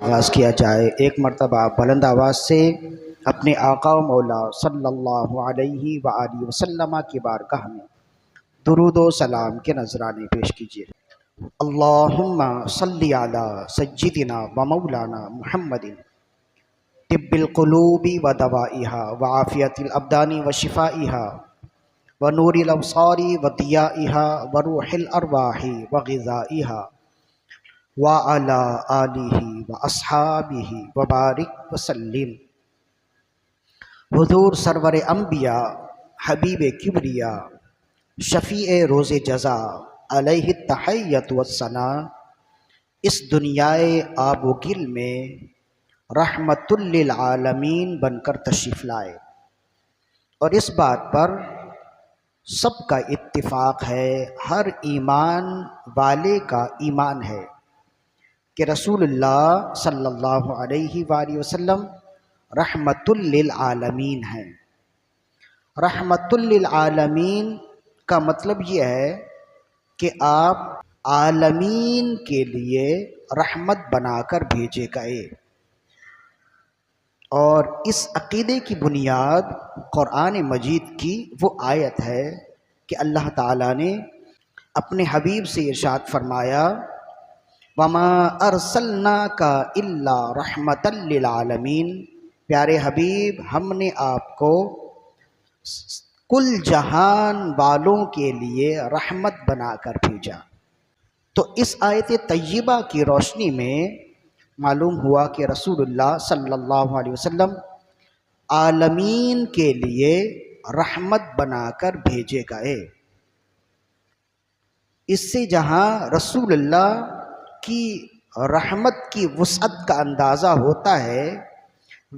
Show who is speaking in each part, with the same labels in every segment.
Speaker 1: آغاز کیا جائے۔ ایک مرتبہ بلند آواز سے اپنے آقا و مولا صلی اللہ علیہ وآلہ وسلم کی بارگاہ میں درود و سلام کے نذرانے پیش کیجیے۔ اللہم صلی علی سیدنا و مولانا محمد طب القلوب و دوائها وعافیت الابدان و شفائها ونور الابصار و ضیائها وروح الارواح و غذائها وعلى آلہ واصحابہ وبارک وسلم۔ حضور سرور انبیاء حبیب کبریا شفیع روز جزا علیہ التحیۃ والثناء اس دنیائے آب و گل میں رحمت للعالمین بن کر تشریف لائے، اور اس بات پر سب کا اتفاق ہے، ہر ایمان والے کا ایمان ہے کہ رسول اللہ صلی اللہ علیہ وآلہ وسلم رحمت للعالمین ہیں۔ رحمت للعالمین کا مطلب یہ ہے کہ آپ عالمین کے لیے رحمت بنا کر بھیجے گئے، اور اس عقیدے کی بنیاد قرآن مجید کی وہ آیت ہے کہ اللہ تعالیٰ نے اپنے حبیب سے ارشاد فرمایا وما ارسلناک الا رحمتا للعالمین، پیارے حبیب ہم نے آپ کو کل جہان والوں کے لیے رحمت بنا کر بھیجا۔ تو اس آیت طیبہ کی روشنی میں معلوم ہوا کہ رسول اللہ صلی اللہ علیہ وسلم عالمین کے لیے رحمت بنا کر بھیجے گئے۔ اس سے جہاں رسول اللہ کی رحمت کی وسعت کا اندازہ ہوتا ہے،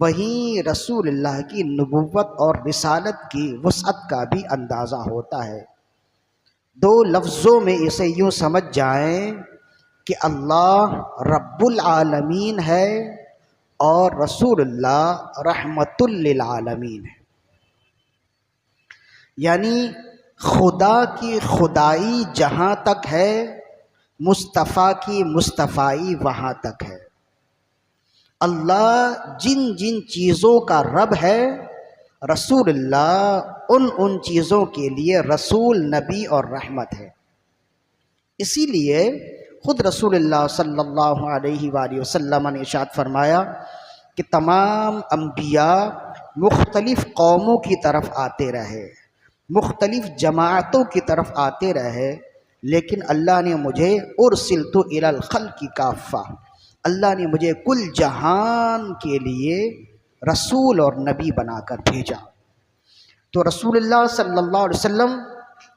Speaker 1: وہیں رسول اللہ کی نبوت اور رسالت کی وسعت کا بھی اندازہ ہوتا ہے۔ دو لفظوں میں اسے یوں سمجھ جائیں کہ اللہ رب العالمین ہے اور رسول اللہ رحمت للعالمین ہے، یعنی خدا کی خدائی جہاں تک ہے، مصطفیٰ کی مصطفائی وہاں تک ہے۔ اللہ جن جن چیزوں کا رب ہے، رسول اللہ ان چیزوں کے لیے رسول، نبی اور رحمت ہے۔ اسی لیے خود رسول اللہ صلی اللہ علیہ وآلہ وسلم نے ارشاد فرمایا کہ تمام انبیاء مختلف قوموں کی طرف آتے رہے، مختلف جماعتوں کی طرف آتے رہے، لیکن اللہ نے مجھے ارسلت الی الخلق کافہ، اللہ نے مجھے کل جہان کے لیے رسول اور نبی بنا کر بھیجا۔ تو رسول اللہ صلی اللہ علیہ وسلم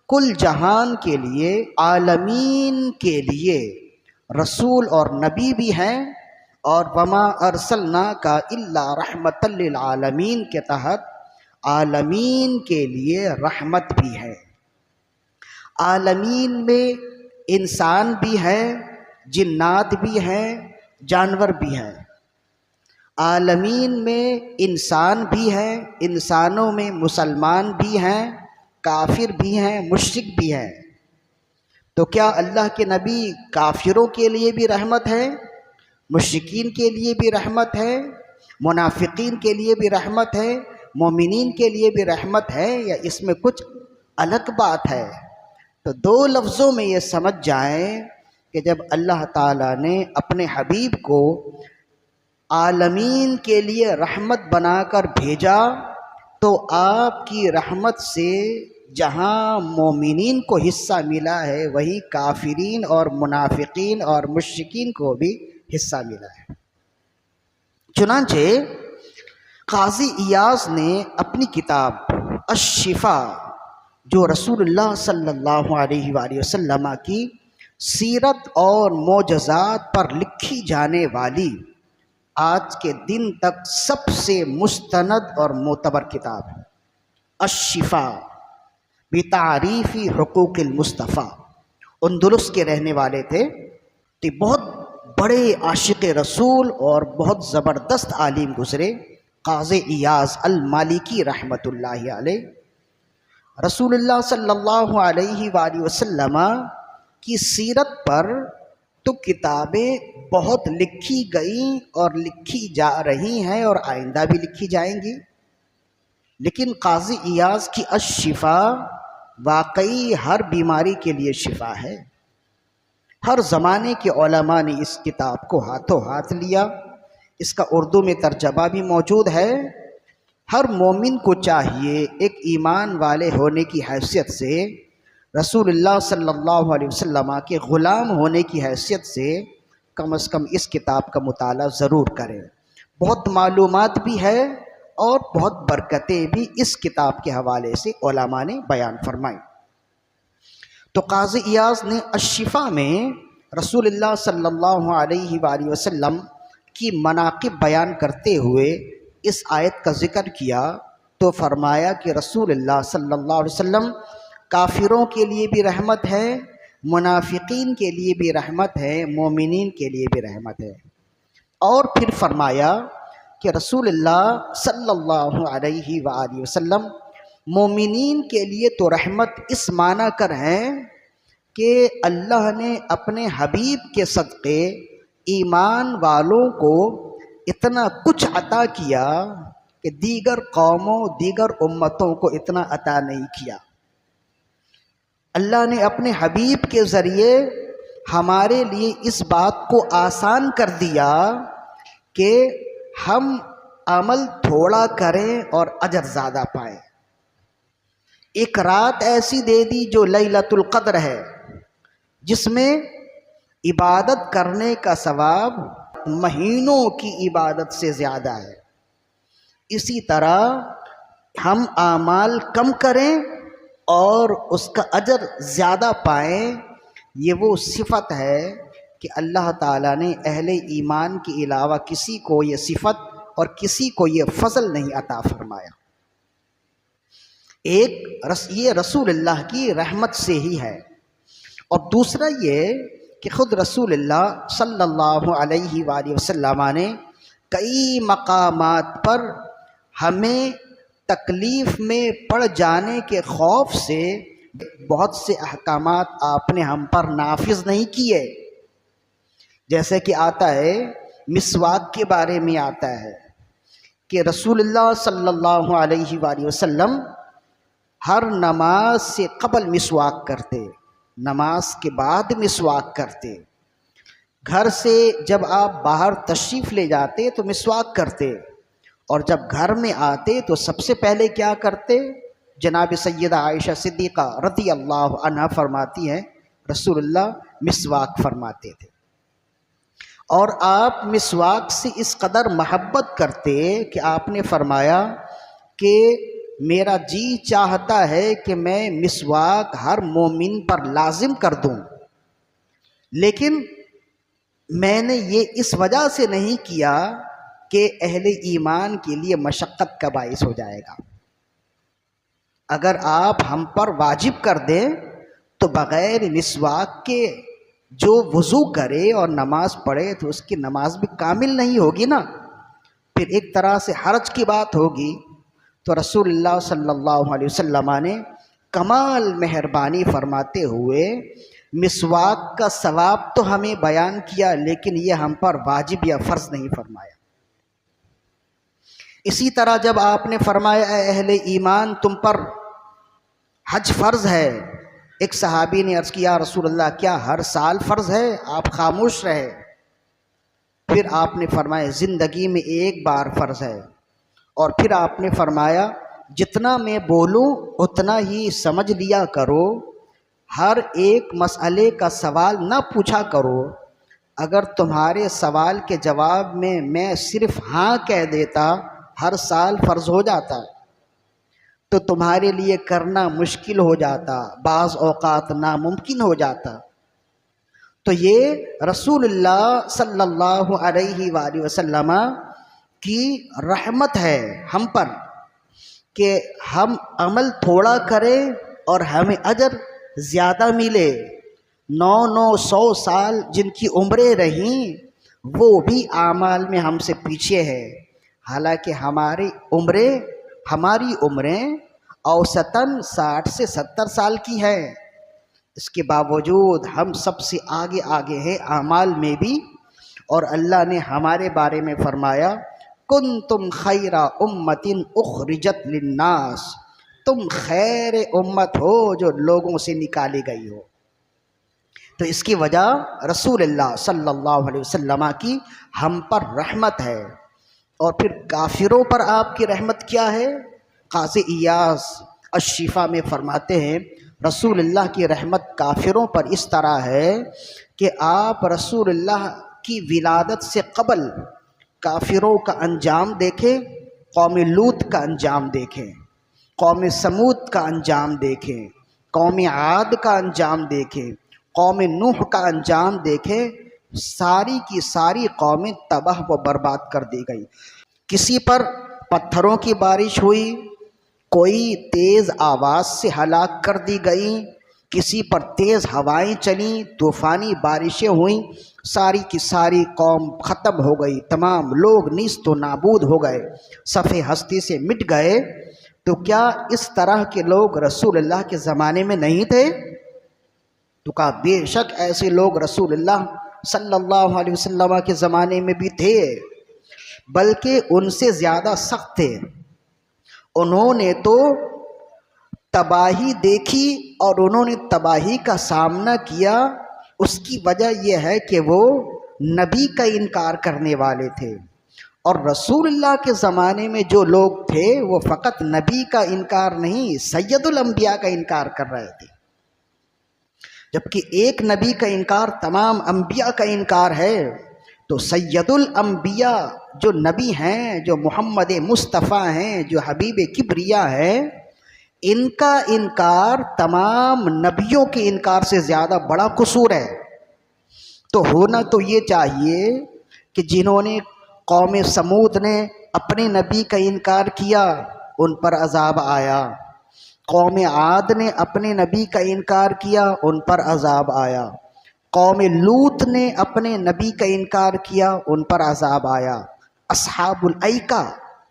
Speaker 1: کل جہان کے لیے، عالمین کے لیے رسول اور نبی بھی ہیں، اور وما ارسلناک الا رحمت للعالمین کے تحت عالمین کے لیے رحمت بھی ہے۔ عالمین میں انسان بھی ہیں، جنات بھی ہیں، جانور بھی ہیں۔ عالمین میں انسان بھی ہیں، انسانوں میں مسلمان بھی ہیں، کافر بھی ہیں، مشرک بھی ہیں۔ تو کیا اللہ کے نبی کافروں کے لیے بھی رحمت ہے، مشرکین کے لیے بھی رحمت ہے، منافقین کے لیے بھی رحمت ہے، مومنین کے لیے بھی رحمت ہے، یا اس میں کچھ الگ بات ہے؟ تو دو لفظوں میں یہ سمجھ جائیں کہ جب اللہ تعالیٰ نے اپنے حبیب کو عالمین کے لیے رحمت بنا کر بھیجا، تو آپ کی رحمت سے جہاں مومنین کو حصہ ملا ہے، وہی کافرین اور منافقین اور مشرکین کو بھی حصہ ملا ہے۔ چنانچہ قاضی ایاز نے اپنی کتاب الشفا، جو رسول اللہ صلی اللہ علیہ وآلہ وسلم کی سیرت اور معجزات پر لکھی جانے والی آج کے دن تک سب سے مستند اور معتبر کتاب ہے الشفا بتعریف حقوق المصطفیٰ، اندلس کے رہنے والے تھے، تو بہت بڑے عاشق رسول اور بہت زبردست عالم گزرے، قاضی ایاز المالکی رحمۃ اللہ علیہ۔ رسول اللہ صلی اللہ علیہ وآلہ وسلم کی سیرت پر تو کتابیں بہت لکھی گئیں اور لکھی جا رہی ہیں اور آئندہ بھی لکھی جائیں گی، لیکن قاضی ایاز کی الشفا واقعی ہر بیماری کے لیے شفا ہے۔ ہر زمانے کے علماء نے اس کتاب کو ہاتھوں ہاتھ لیا، اس کا اردو میں ترجمہ بھی موجود ہے۔ ہر مومن کو چاہیے ایک ایمان والے ہونے کی حیثیت سے، رسول اللہ صلی اللہ علیہ وسلم کے غلام ہونے کی حیثیت سے کم از کم اس کتاب کا مطالعہ ضرور کریں۔ بہت معلومات بھی ہے اور بہت برکتیں بھی اس کتاب کے حوالے سے علماء نے بیان فرمائیں۔ تو قاضی ایاز نے الشفا میں رسول اللہ صلی اللہ علیہ وآلہ وسلم کی مناقب بیان کرتے ہوئے اس آیت کا ذکر کیا تو فرمایا کہ رسول اللہ صلی اللہ علیہ وسلم کافروں کے لیے بھی رحمت ہے، منافقین کے لیے بھی رحمت ہے، مومنین کے لیے بھی رحمت ہے۔ اور پھر فرمایا کہ رسول اللہ صلی اللہ علیہ وآلہ وسلم مومنین کے لیے تو رحمت اس معنی کر ہیں کہ اللہ نے اپنے حبیب کے صدقے ایمان والوں کو اتنا کچھ عطا کیا کہ دیگر قوموں دیگر امتوں کو اتنا عطا نہیں کیا۔ اللہ نے اپنے حبیب کے ذریعے ہمارے لیے اس بات کو آسان کر دیا کہ ہم عمل تھوڑا کریں اور اجر زیادہ پائیں۔ ایک رات ایسی دے دی جو لیلۃ القدر ہے، جس میں عبادت کرنے کا ثواب مہینوں کی عبادت سے زیادہ ہے۔ اسی طرح ہم اعمال کم کریں اور اس کا اجر زیادہ پائیں، یہ وہ صفت ہے کہ اللہ تعالیٰ نے اہل ایمان کے علاوہ کسی کو یہ صفت اور کسی کو یہ فضل نہیں عطا فرمایا۔ یہ رسول اللہ کی رحمت سے ہی ہے، اور دوسرا یہ کہ خود رسول اللہ صلی اللہ علیہ وآلہ وسلم نے کئی مقامات پر ہمیں تکلیف میں پڑ جانے کے خوف سے بہت سے احکامات آپ نے ہم پر نافذ نہیں کیے۔ جیسے کہ آتا ہے مسواک کے بارے میں آتا ہے کہ رسول اللہ صلی اللہ علیہ وآلہ وسلم ہر نماز سے قبل مسواک کرتے، نماز کے بعد مسواک کرتے، گھر سے جب آپ باہر تشریف لے جاتے تو مسواک کرتے، اور جب گھر میں آتے تو سب سے پہلے کیا کرتے؟ جناب سیدہ عائشہ صدیقہ رضی اللہ عنہا فرماتی ہیں رسول اللہ مسواک فرماتے تھے، اور آپ مسواک سے اس قدر محبت کرتے کہ آپ نے فرمایا کہ میرا جی چاہتا ہے کہ میں مسواک ہر مومن پر لازم کر دوں، لیکن میں نے یہ اس وجہ سے نہیں کیا کہ اہل ایمان کے لیے مشقت کا باعث ہو جائے گا۔ اگر آپ ہم پر واجب کر دیں تو بغیر مسواک کے جو وضو کرے اور نماز پڑھے تو اس کی نماز بھی کامل نہیں ہوگی نا، پھر ایک طرح سے حرج کی بات ہوگی۔ تو رسول اللہ صلی اللہ علیہ وسلم نے کمال مہربانی فرماتے ہوئے مسواک کا ثواب تو ہمیں بیان کیا، لیکن یہ ہم پر واجب یا فرض نہیں فرمایا۔ اسی طرح جب آپ نے فرمایا اے اہل ایمان تم پر حج فرض ہے، ایک صحابی نے عرض کیا رسول اللہ کیا ہر سال فرض ہے؟ آپ خاموش رہے۔ پھر آپ نے فرمایا زندگی میں ایک بار فرض ہے، اور پھر آپ نے فرمایا جتنا میں بولوں اتنا ہی سمجھ لیا کرو، ہر ایک مسئلے کا سوال نہ پوچھا کرو، اگر تمہارے سوال کے جواب میں صرف ہاں کہہ دیتا ہر سال فرض ہو جاتا تو تمہارے لیے کرنا مشکل ہو جاتا، بعض اوقات ناممکن ہو جاتا۔ تو یہ رسول اللہ صلی اللہ علیہ وآلہ وسلم کی رحمت ہے ہم پر کہ ہم عمل تھوڑا کریں اور ہمیں اجر زیادہ ملے۔ 900 سال جن کی عمریں رہیں وہ بھی اعمال میں ہم سے پیچھے ہے، حالانکہ ہماری عمریں اوسطاً 60 سے 70 سال کی ہیں۔ اس کے باوجود ہم سب سے آگے آگے ہیں اعمال میں بھی، اور اللہ نے ہمارے بارے میں فرمایا کنتم خیر امت اخرجت للناس، تم خیر امت ہو جو لوگوں سے نکالی گئی ہو۔ تو اس کی وجہ رسول اللہ صلی اللہ علیہ وسلم کی ہم پر رحمت ہے۔ اور پھر کافروں پر آپ کی رحمت کیا ہے؟ قاضی ایاز الشفا میں فرماتے ہیں رسول اللہ کی رحمت کافروں پر اس طرح ہے کہ آپ رسول اللہ کی ولادت سے قبل کافروں کا انجام دیکھیں، قوم لوط کا انجام دیکھیں، قوم سمود کا انجام دیکھیں، قوم عاد کا انجام دیکھیں، قوم نوح کا انجام دیکھیں، ساری کی ساری قومیں تباہ و برباد کر دی گئی۔ کسی پر پتھروں کی بارش ہوئی، کوئی تیز آواز سے ہلاک کر دی گئی، کسی پر تیز ہوائیں چلیں، طوفانی بارشیں ہوئیں، ساری کی ساری قوم ختم ہو گئی، تمام لوگ نیست و نابود ہو گئے، صفحہ ہستی سے مٹ گئے۔ تو کیا اس طرح کے لوگ رسول اللہ کے زمانے میں نہیں تھے؟ تو کہا بے شک ایسے لوگ رسول اللہ صلی اللہ علیہ وسلم کے زمانے میں بھی تھے، بلکہ ان سے زیادہ سخت تھے۔ انہوں نے تو تباہی دیکھی اور انہوں نے تباہی کا سامنا کیا، اس کی وجہ یہ ہے کہ وہ نبی کا انکار کرنے والے تھے۔ اور رسول اللہ کے زمانے میں جو لوگ تھے وہ فقط نبی کا انکار نہیں، سید الانبیاء کا انکار کر رہے تھے، جبکہ ایک نبی کا انکار تمام انبیاء کا انکار ہے۔ تو سید الانبیاء جو نبی ہیں، جو محمد مصطفیٰ ہیں، جو حبیب کبریا ہیں، ان کا انکار تمام نبیوں کے انکار سے زیادہ بڑا قصور ہے۔ تو ہونا تو یہ چاہیے کہ جنہوں نے قوم سمود نے اپنے نبی کا انکار کیا ان پر عذاب آیا، قوم عاد نے اپنے نبی کا انکار کیا ان پر عذاب آیا، قوم لوط نے اپنے نبی کا انکار کیا ان پر عذاب آیا، اصحاب الایکہ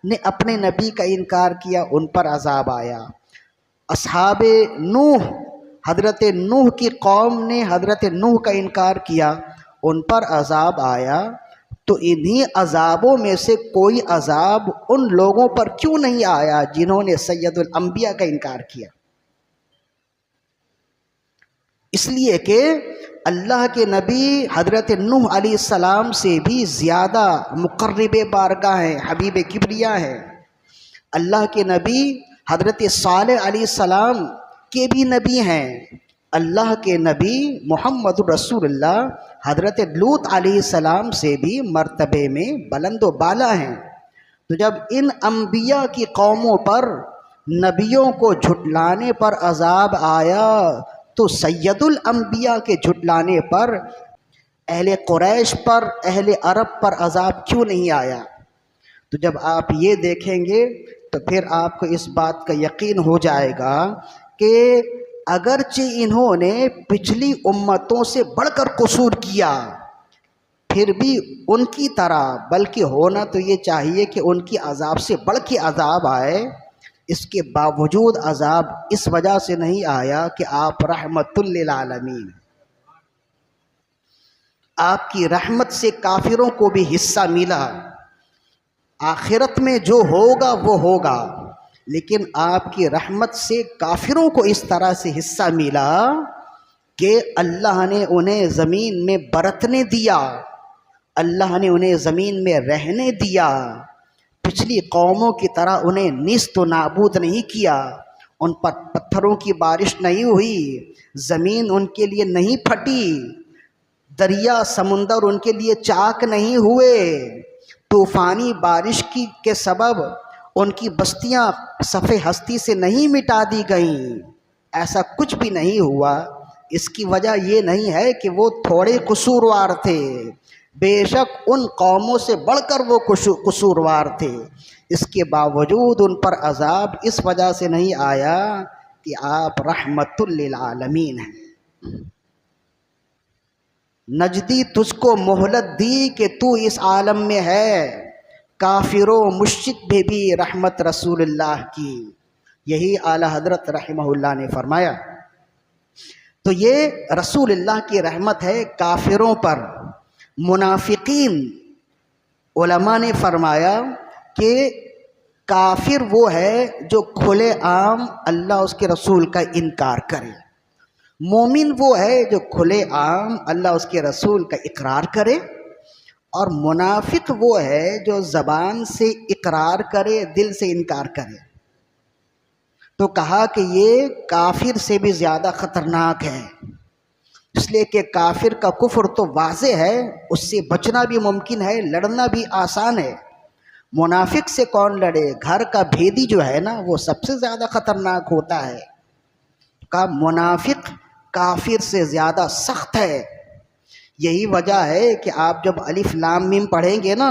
Speaker 1: نے اپنے نبی کا انکار کیا ان پر عذاب آیا، اصحاب نوح حضرت نوح کی قوم نے حضرت نوح کا انکار کیا ان پر عذاب آیا۔ تو انہی عذابوں میں سے کوئی عذاب ان لوگوں پر کیوں نہیں آیا جنہوں نے سید الانبیاء کا انکار کیا؟ اس لیے کہ اللہ کے نبی حضرت نوح علیہ السلام سے بھی زیادہ مقرب بارگاہ ہیں، حبیب کبریا ہیں۔ اللہ کے نبی حضرت صالح علیہ السلام کے بھی نبی ہیں۔ اللہ کے نبی محمد رسول اللہ حضرت لوط علیہ السلام سے بھی مرتبے میں بلند و بالا ہیں۔ تو جب ان انبیاء کی قوموں پر نبیوں کو جھٹلانے پر عذاب آیا تو سید الانبیاء کے جھٹلانے پر اہل قریش پر، اہل عرب پر عذاب کیوں نہیں آیا؟ تو جب آپ یہ دیکھیں گے تو پھر آپ کو اس بات کا یقین ہو جائے گا کہ اگرچہ انہوں نے پچھلی امتوں سے بڑھ کر قصور کیا، پھر بھی ان کی طرح، بلکہ ہونا تو یہ چاہیے کہ ان کی عذاب سے بڑھ کے عذاب آئے، اس کے باوجود عذاب اس وجہ سے نہیں آیا کہ آپ رحمت للعالمین، آپ کی رحمت سے کافروں کو بھی حصہ ملا۔ آخرت میں جو ہوگا وہ ہوگا، لیکن آپ کی رحمت سے کافروں کو اس طرح سے حصہ ملا کہ اللہ نے انہیں زمین میں برتنے دیا، اللہ نے انہیں زمین میں رہنے دیا، پچھلی قوموں کی طرح انہیں نیست و نابود نہیں کیا، ان پر پتھروں کی بارش نہیں ہوئی، زمین ان کے لیے نہیں پھٹی، دریا سمندر ان کے لیے چاک نہیں ہوئے، طوفانی بارش کے سبب ان کی بستیاں صفحہ ہستی سے نہیں مٹا دی گئیں، ایسا کچھ بھی نہیں ہوا۔ اس کی وجہ یہ نہیں ہے کہ وہ تھوڑے قصوروار تھے، بے شک ان قوموں سے بڑھ کر وہ قصوروار تھے، اس کے باوجود ان پر عذاب اس وجہ سے نہیں آیا کہ آپ رحمت للعالمین ہیں۔ نجدی تجھ کو مہلت دی کہ تو اس عالم میں ہے، کافر و مشرک بھی رحمت رسول اللہ کی، یہی اعلیٰ حضرت رحمہ اللہ نے فرمایا۔ تو یہ رسول اللہ کی رحمت ہے کافروں پر۔ منافقین، علماء نے فرمایا کہ کافر وہ ہے جو کھلے عام اللہ اس کے رسول کا انکار کرے، مومن وہ ہے جو کھلے عام اللہ اس کے رسول کا اقرار کرے، اور منافق وہ ہے جو زبان سے اقرار کرے دل سے انکار کرے۔ تو کہا کہ یہ کافر سے بھی زیادہ خطرناک ہے، اس لیے کہ کافر کا کفر تو واضح ہے، اس سے بچنا بھی ممکن ہے، لڑنا بھی آسان ہے۔ منافق سے کون لڑے؟ گھر کا بھیدی جو ہے نا وہ سب سے زیادہ خطرناک ہوتا ہے۔ کا منافق کافر سے زیادہ سخت ہے۔ یہی وجہ ہے کہ آپ جب الف لام میم پڑھیں گے نا،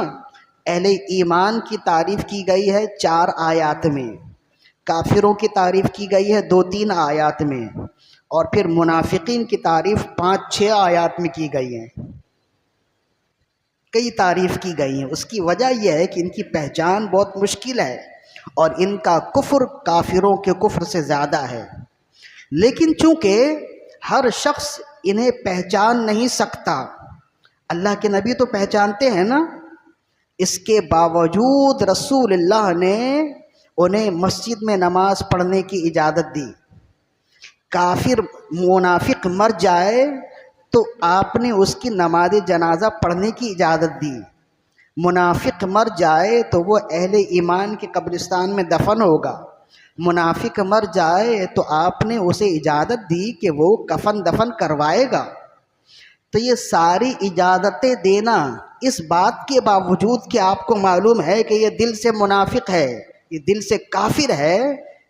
Speaker 1: اہل ایمان کی تعریف کی گئی ہے 4 آیات میں، کافروں کی تعریف کی گئی ہے 2-3 آیات میں، اور پھر منافقین کی تعریف 5-6 آیات میں کی گئی ہے، کئی تعریف کی گئی ہیں۔ اس کی وجہ یہ ہے کہ ان کی پہچان بہت مشکل ہے، اور ان کا کفر کافروں کے کفر سے زیادہ ہے۔ لیکن چونکہ ہر شخص انہیں پہچان نہیں سکتا، اللہ کے نبی تو پہچانتے ہیں نا، اس کے باوجود رسول اللہ نے انہیں مسجد میں نماز پڑھنے کی اجازت دی۔ کافر منافق مر جائے تو آپ نے اس کی نماز جنازہ پڑھنے کی اجازت دی، منافق مر جائے تو وہ اہل ایمان کے قبرستان میں دفن ہوگا، منافق مر جائے تو آپ نے اسے اجازت دی کہ وہ کفن دفن کروائے گا۔ تو یہ ساری اجازتیں دینا اس بات کے باوجود کہ آپ کو معلوم ہے کہ یہ دل سے منافق ہے، یہ دل سے کافر ہے،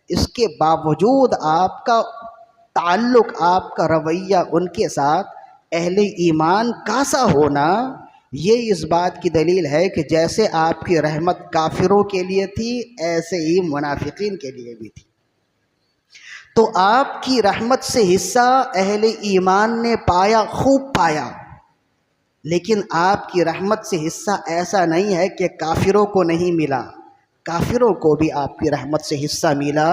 Speaker 1: اس کے باوجود آپ کا تعلق، آپ کا رویہ ان کے ساتھ اہل ایمان کا سا ہونا، یہ اس بات کی دلیل ہے کہ جیسے آپ کی رحمت کافروں کے لیے تھی ایسے ہی منافقین کے لیے بھی تھی۔ تو آپ کی رحمت سے حصہ اہل ایمان نے پایا، خوب پایا، لیکن آپ کی رحمت سے حصہ ایسا نہیں ہے کہ کافروں کو نہیں ملا، کافروں کو بھی آپ کی رحمت سے حصہ ملا،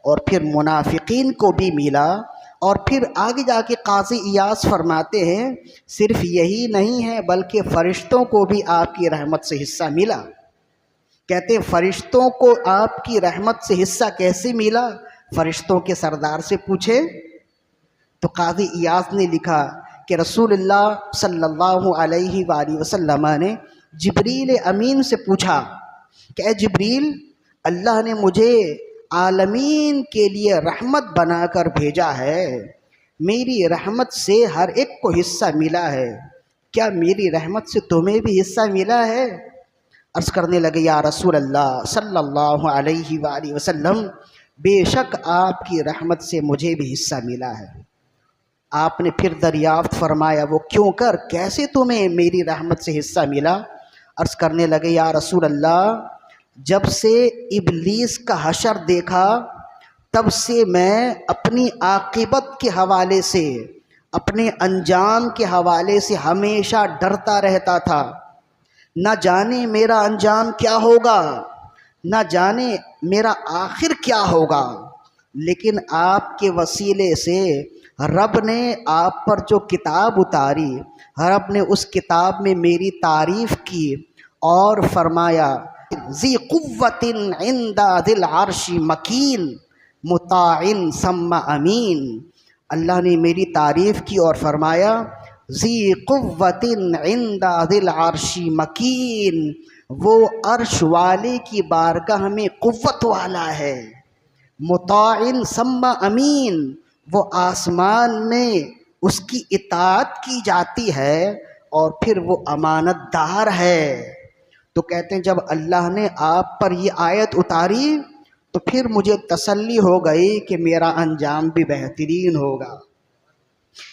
Speaker 1: اور پھر منافقین کو بھی ملا۔ اور پھر آگے جا کے قاضی ایاز فرماتے ہیں صرف یہی نہیں ہے بلکہ فرشتوں کو بھی آپ کی رحمت سے حصہ ملا۔ کہتے ہیں فرشتوں کو آپ کی رحمت سے حصہ کیسے ملا؟ فرشتوں کے سردار سے پوچھے تو قاضی ایاز نے لکھا کہ رسول اللہ صلی اللہ علیہ وآلہ وسلم نے جبریل امین سے پوچھا کہ اے جبریل، اللہ نے مجھے عالمین کے لیے رحمت بنا کر بھیجا ہے، میری رحمت سے ہر ایک کو حصہ ملا ہے، کیا میری رحمت سے تمہیں بھی حصہ ملا ہے؟ عرض کرنے لگے یا رسول اللہ صلی اللہ علیہ وآلہ وسلم، بے شک آپ کی رحمت سے مجھے بھی حصہ ملا ہے۔ آپ نے پھر دریافت فرمایا وہ کیوں کر، کیسے تمہیں میری رحمت سے حصہ ملا؟ عرض کرنے لگے یا رسول اللہ، جب سے ابلیس کا حشر دیکھا تب سے میں اپنی عاقبت کے حوالے سے، اپنے انجام کے حوالے سے ہمیشہ ڈرتا رہتا تھا، نہ جانے میرا انجام کیا ہوگا، نہ جانے میرا آخر کیا ہوگا، لیکن آپ کے وسیلے سے رب نے آپ پر جو کتاب اتاری، رب نے اس کتاب میں میری تعریف کی اور فرمایا ذی قوت عند ذی العرش مکین مطاع ثم امین، اللہ نے میری تعریف کی اور فرمایا ذی قوت عند ذی العرش مکین، وہ عرش والے کی بارگاہ میں قوت والا ہے، مطاع ثم امین، وہ آسمان میں اس کی اطاعت کی جاتی ہے اور پھر وہ امانت دار ہے۔ تو کہتے ہیں جب اللہ نے آپ پر یہ آیت اتاری تو پھر مجھے تسلی ہو گئی کہ میرا انجام بھی بہترین ہوگا،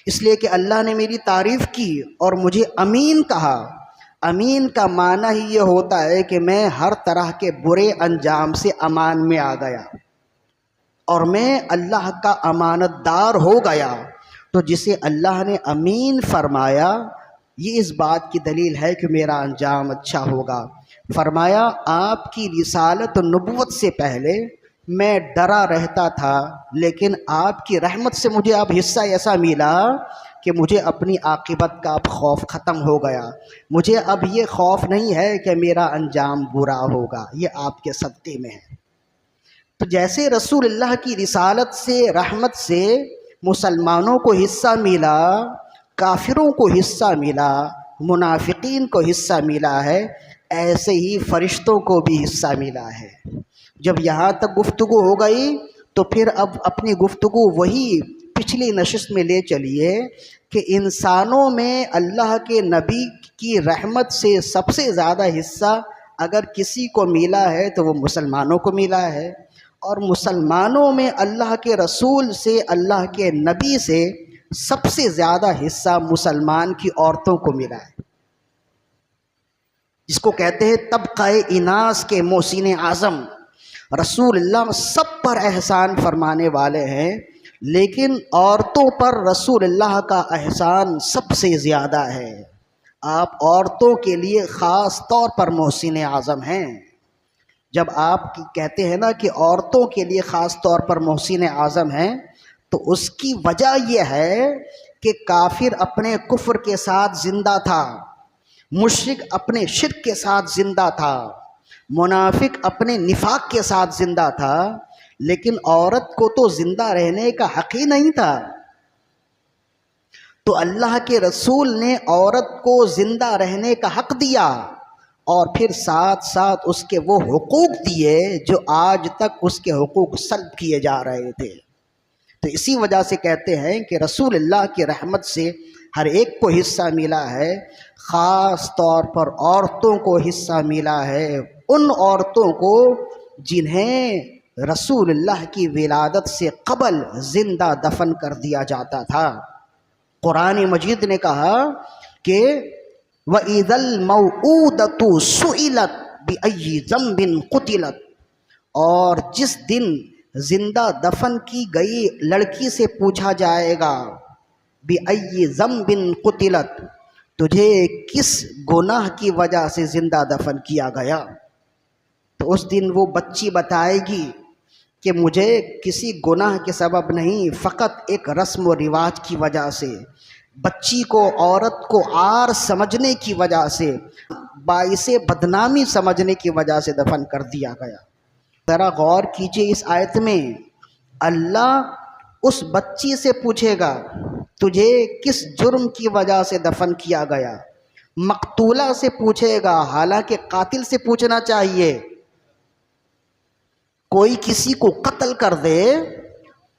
Speaker 1: اس لیے کہ اللہ نے میری تعریف کی اور مجھے امین کہا۔ امین کا معنی ہی یہ ہوتا ہے کہ میں ہر طرح کے برے انجام سے امان میں آ گیا اور میں اللہ کا امانت دار ہو گیا۔ تو جسے اللہ نے امین فرمایا یہ اس بات کی دلیل ہے کہ میرا انجام اچھا ہوگا۔ فرمایا آپ کی رسالت و نبوت سے پہلے میں ڈرا رہتا تھا، لیکن آپ کی رحمت سے مجھے اب حصہ ایسا ملا کہ مجھے اپنی عاقبت کا اب خوف ختم ہو گیا۔ مجھے اب یہ خوف نہیں ہے کہ میرا انجام برا ہوگا، یہ آپ کے صدقے میں ہے۔ تو جیسے رسول اللہ کی رسالت سے، رحمت سے مسلمانوں کو حصہ ملا، کافروں کو حصہ ملا، منافقین کو حصہ ملا ہے، ایسے ہی فرشتوں کو بھی حصہ ملا ہے۔ جب یہاں تک گفتگو ہو گئی تو پھر اب اپنی گفتگو وہی پچھلی نشست میں لے چلیے کہ انسانوں میں اللہ کے نبی کی رحمت سے سب سے زیادہ حصہ اگر کسی کو ملا ہے تو وہ مسلمانوں کو ملا ہے، اور مسلمانوں میں اللہ کے رسول سے، اللہ کے نبی سے سب سے زیادہ حصہ مسلمان کی عورتوں کو ملا ہے، جس کو کہتے ہیں طبقہ اناس کے محسن اعظم۔ رسول اللہ سب پر احسان فرمانے والے ہیں، لیکن عورتوں پر رسول اللہ کا احسان سب سے زیادہ ہے۔ آپ عورتوں کے لیے خاص طور پر محسن اعظم ہیں۔ جب آپ کہتے ہیں نا کہ عورتوں کے لیے خاص طور پر محسن اعظم ہیں، تو اس کی وجہ یہ ہے کہ کافر اپنے کفر کے ساتھ زندہ تھا، مشرک اپنے شرک کے ساتھ زندہ تھا، منافق اپنے نفاق کے ساتھ زندہ تھا، لیکن عورت کو تو زندہ رہنے کا حق ہی نہیں تھا۔ تو اللہ کے رسول نے عورت کو زندہ رہنے کا حق دیا، اور پھر ساتھ ساتھ اس کے وہ حقوق دیے جو آج تک اس کے حقوق سلب کیے جا رہے تھے۔ تو اسی وجہ سے کہتے ہیں کہ رسول اللہ کی رحمت سے ہر ایک کو حصہ ملا ہے، خاص طور پر عورتوں کو حصہ ملا ہے، ان عورتوں کو جنہیں رسول اللہ کی ولادت سے قبل زندہ دفن کر دیا جاتا تھا۔ قرآن مجید نے کہا کہ وَإِذَا الْمَوْءُودَةُ سُئِلَتْ بِأَيِّ ذَنبٍ قُتِلَتْ، اور جس دن زندہ دفن کی گئی لڑکی سے پوچھا جائے گا بِأَيِّ ذَنبٍ قُتِلَتْ، تجھے کس گناہ کی وجہ سے زندہ دفن کیا گیا، تو اس دن وہ بچی بتائے گی کہ مجھے کسی گناہ کے سبب نہیں، فقط ایک رسم و رواج کی وجہ سے، بچی کو، عورت کو عار سمجھنے کی وجہ سے، باعث بدنامی سمجھنے کی وجہ سے دفن کر دیا گیا۔ ذرا غور کیجئے اس آیت میں، اللہ اس بچی سے پوچھے گا تجھے کس جرم کی وجہ سے دفن کیا گیا، مقتولہ سے پوچھے گا، حالانکہ قاتل سے پوچھنا چاہیے۔ کوئی کسی کو قتل کر دے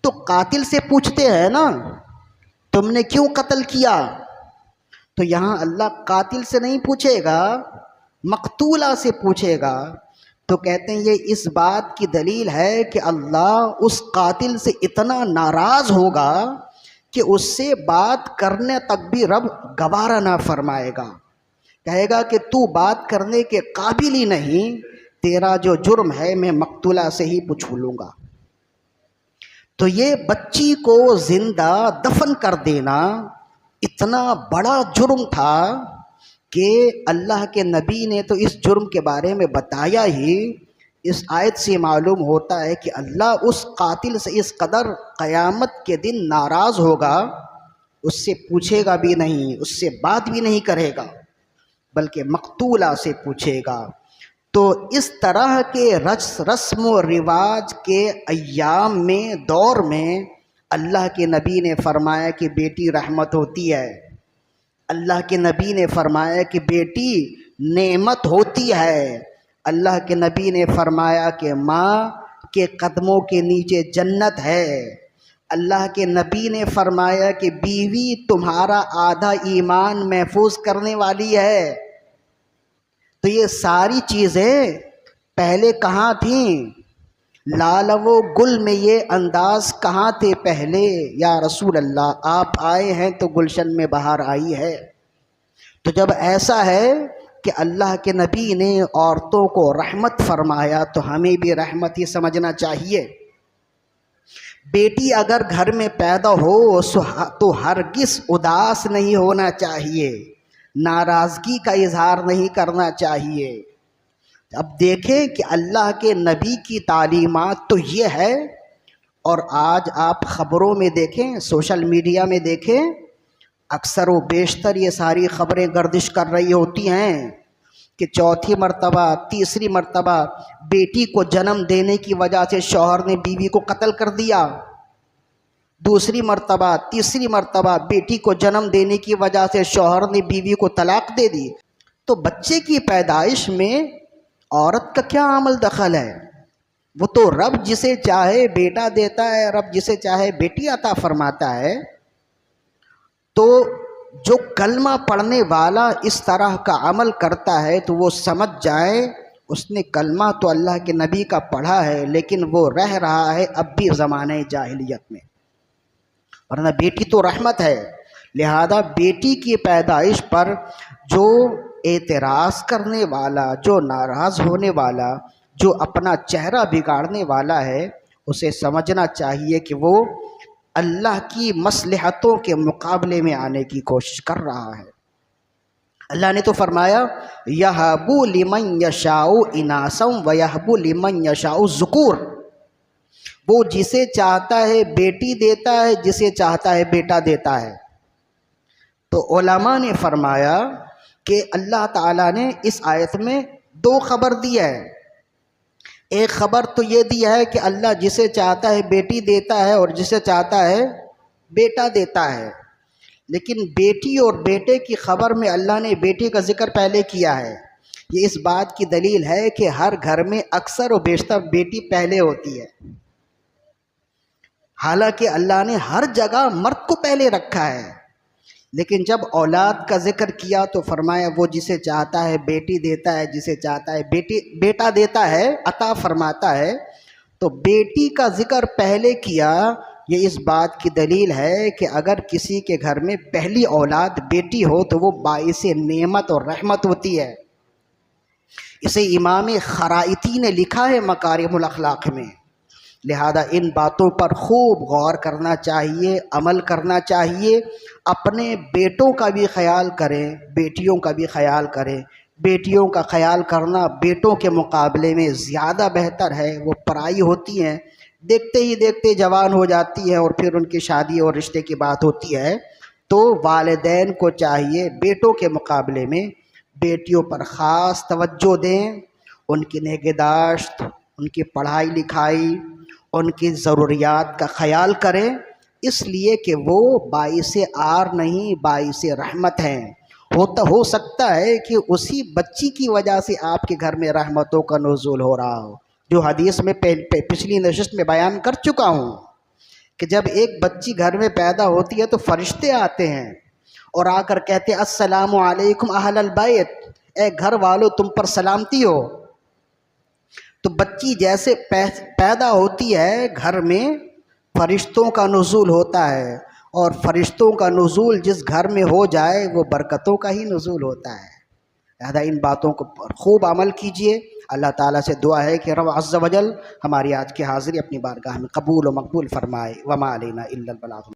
Speaker 1: تو قاتل سے پوچھتے ہیں نا، تم نے کیوں قتل کیا؟ تو یہاں اللہ قاتل سے نہیں پوچھے گا، مقتولہ سے پوچھے گا۔ تو کہتے ہیں یہ اس بات کی دلیل ہے کہ اللہ اس قاتل سے اتنا ناراض ہوگا کہ اس سے بات کرنے تک بھی رب گوارا نہ فرمائے گا، کہے گا کہ تو بات کرنے کے قابل ہی نہیں، تیرا جو جرم ہے میں مقتولہ سے ہی پوچھ لوں گا۔ تو یہ بچی کو زندہ دفن کر دینا اتنا بڑا جرم تھا کہ اللہ کے نبی نے تو اس جرم کے بارے میں بتایا ہی۔ اس آیت سے معلوم ہوتا ہے کہ اللہ اس قاتل سے اس قدر قیامت کے دن ناراض ہوگا، اس سے پوچھے گا بھی نہیں، اس سے بات بھی نہیں کرے گا، بلکہ مقتولہ سے پوچھے گا۔ تو اس طرح کے رسم و رواج کے ایام میں، دور میں، اللہ کے نبی نے فرمایا کہ بیٹی رحمت ہوتی ہے، اللہ کے نبی نے فرمایا کہ بیٹی نعمت ہوتی ہے، اللہ کے نبی نے فرمایا کہ ماں کے قدموں کے نیچے جنت ہے، اللہ کے نبی نے فرمایا کہ بیوی تمہارا آدھا ایمان محفوظ کرنے والی ہے۔ تو یہ ساری چیزیں پہلے کہاں تھیں؟ لال و گل میں یہ انداز کہاں تھے پہلے؟ یا رسول اللہ آپ آئے ہیں تو گلشن میں بہار آئی ہے۔ تو جب ایسا ہے کہ اللہ کے نبی نے عورتوں کو رحمت فرمایا تو ہمیں بھی رحمت ہی سمجھنا چاہیے۔ بیٹی اگر گھر میں پیدا ہو تو ہرگز اداس نہیں ہونا چاہیے، ناراضگی کا اظہار نہیں کرنا چاہیے۔ اب دیکھیں کہ اللہ کے نبی کی تعلیمات تو یہ ہے، اور آج آپ خبروں میں دیکھیں، سوشل میڈیا میں دیکھیں، اکثر و بیشتر یہ ساری خبریں گردش کر رہی ہوتی ہیں کہ چوتھی مرتبہ، تیسری مرتبہ بیٹی کو جنم دینے کی وجہ سے شوہر نے بیوی کو قتل کر دیا، دوسری مرتبہ، تیسری مرتبہ بیٹی کو جنم دینے کی وجہ سے شوہر نے بیوی کو طلاق دے دی۔ تو بچے کی پیدائش میں عورت کا کیا عمل دخل ہے؟ وہ تو رب جسے چاہے بیٹا دیتا ہے، رب جسے چاہے بیٹی عطا فرماتا ہے۔ تو جو کلمہ پڑھنے والا اس طرح کا عمل کرتا ہے تو وہ سمجھ جائے اس نے کلمہ تو اللہ کے نبی کا پڑھا ہے، لیکن وہ رہ رہا ہے اب بھی زمانہ جاہلیت میں، ورنہ بیٹی تو رحمت ہے۔ لہذا بیٹی کی پیدائش پر جو اعتراض کرنے والا، جو ناراض ہونے والا، جو اپنا چہرہ بگاڑنے والا ہے، اسے سمجھنا چاہیے کہ وہ اللہ کی مصلحتوں کے مقابلے میں آنے کی کوشش کر رہا ہے۔ اللہ نے تو فرمایا یَهَبُ لِمَن یَشَاءُ إِنَاثًا وَيَهَبُ لِمَن یَشَاءُ الذُّکُورَ، وہ جسے چاہتا ہے بیٹی دیتا ہے، جسے چاہتا ہے بیٹا دیتا ہے۔ تو علماء نے فرمایا کہ اللہ تعالیٰ نے اس آیت میں دو خبر دی ہے۔ ایک خبر تو یہ دی ہے کہ اللہ جسے چاہتا ہے بیٹی دیتا ہے اور جسے چاہتا ہے بیٹا دیتا ہے، لیکن بیٹی اور بیٹے کی خبر میں اللہ نے بیٹی کا ذکر پہلے کیا ہے۔ یہ اس بات کی دلیل ہے کہ ہر گھر میں اکثر و بیشتر بیٹی پہلے ہوتی ہے، حالانکہ اللہ نے ہر جگہ مرد کو پہلے رکھا ہے، لیکن جب اولاد کا ذکر کیا تو فرمایا وہ جسے چاہتا ہے بیٹی دیتا ہے، جسے چاہتا ہے بیٹا دیتا ہے، عطا فرماتا ہے۔ تو بیٹی کا ذکر پہلے کیا، یہ اس بات کی دلیل ہے کہ اگر کسی کے گھر میں پہلی اولاد بیٹی ہو تو وہ باعث نعمت اور رحمت ہوتی ہے۔ اسے امام خرائطی نے لکھا ہے مکارم الاخلاق میں۔ لہذا ان باتوں پر خوب غور کرنا چاہیے، عمل کرنا چاہیے۔ اپنے بیٹوں کا بھی خیال کریں، بیٹیوں کا بھی خیال کریں۔ بیٹیوں کا خیال کرنا بیٹوں کے مقابلے میں زیادہ بہتر ہے، وہ پرائی ہوتی ہیں، دیکھتے ہی دیکھتے جوان ہو جاتی ہیں اور پھر ان کی شادی اور رشتے کی بات ہوتی ہے۔ تو والدین کو چاہیے بیٹوں کے مقابلے میں بیٹیوں پر خاص توجہ دیں، ان کی نگہداشت، ان کی پڑھائی لکھائی، ان کی ضروریات کا خیال کریں، اس لیے کہ وہ باعث آر نہیں باعث رحمت ہیں۔ ہو سکتا ہے کہ اسی بچی کی وجہ سے آپ کے گھر میں رحمتوں کا نزول ہو رہا ہو، جو حدیث میں پچھلی نشست میں بیان کر چکا ہوں کہ جب ایک بچی گھر میں پیدا ہوتی ہے تو فرشتے آتے ہیں اور آ کر کہتے ہیں السلام علیکم اہل البیت، اے گھر والو تم پر سلامتی ہو۔ تو بچی جیسے پیدا ہوتی ہے گھر میں فرشتوں کا نزول ہوتا ہے، اور فرشتوں کا نزول جس گھر میں ہو جائے وہ برکتوں کا ہی نزول ہوتا ہے۔ لہذا ان باتوں کو خوب عمل کیجئے۔ اللہ تعالیٰ سے دعا ہے کہ رب عز و جل ہماری آج کی حاضری اپنی بارگاہ میں قبول و مقبول فرمائے۔ وما علینا الا البلاغ۔